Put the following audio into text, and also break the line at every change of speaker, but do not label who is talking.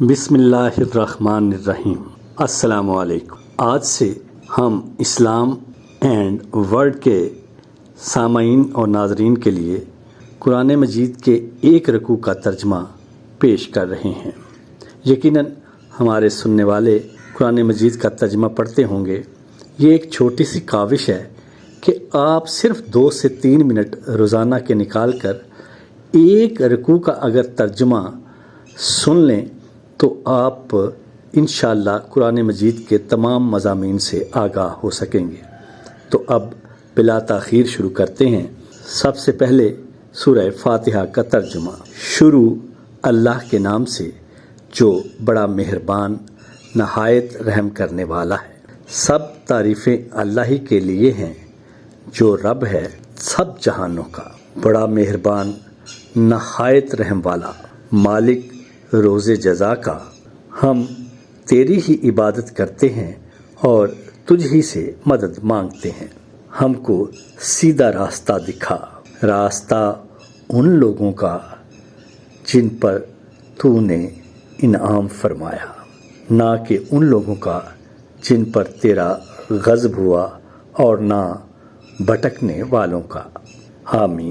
بسم اللہ الرحمن الرحیم۔ السلام علیکم۔ آج سے ہم اسلام اینڈ ورلڈ کے سامعین اور ناظرین کے لیے قرآن مجید کے ایک رکوع کا ترجمہ پیش کر رہے ہیں۔ یقیناً ہمارے سننے والے قرآن مجید کا ترجمہ پڑھتے ہوں گے۔ یہ ایک چھوٹی سی کاوش ہے کہ آپ صرف 2 سے 3 منٹ روزانہ کے نکال کر ایک رکوع کا اگر ترجمہ سن لیں تو آپ انشاءاللہ قرآن مجید کے تمام مضامین سے آگاہ ہو سکیں گے۔ تو اب بلا تاخیر شروع کرتے ہیں۔ سب سے پہلے سورہ فاتحہ کا ترجمہ۔ شروع اللہ کے نام سے جو بڑا مہربان نہایت رحم کرنے والا ہے۔ سب تعریفیں اللہ ہی کے لیے ہیں جو رب ہے سب جہانوں کا، بڑا مہربان نہایت رحم والا، مالک روز جزا کا۔ ہم تیری ہی عبادت کرتے ہیں اور تجھ ہی سے مدد مانگتے ہیں۔ ہم کو سیدھا راستہ دکھا، راستہ ان لوگوں کا جن پر تو نے انعام فرمایا، نہ کہ ان لوگوں کا جن پر تیرا غضب ہوا، اور نہ بھٹکنے والوں کا۔ آمین۔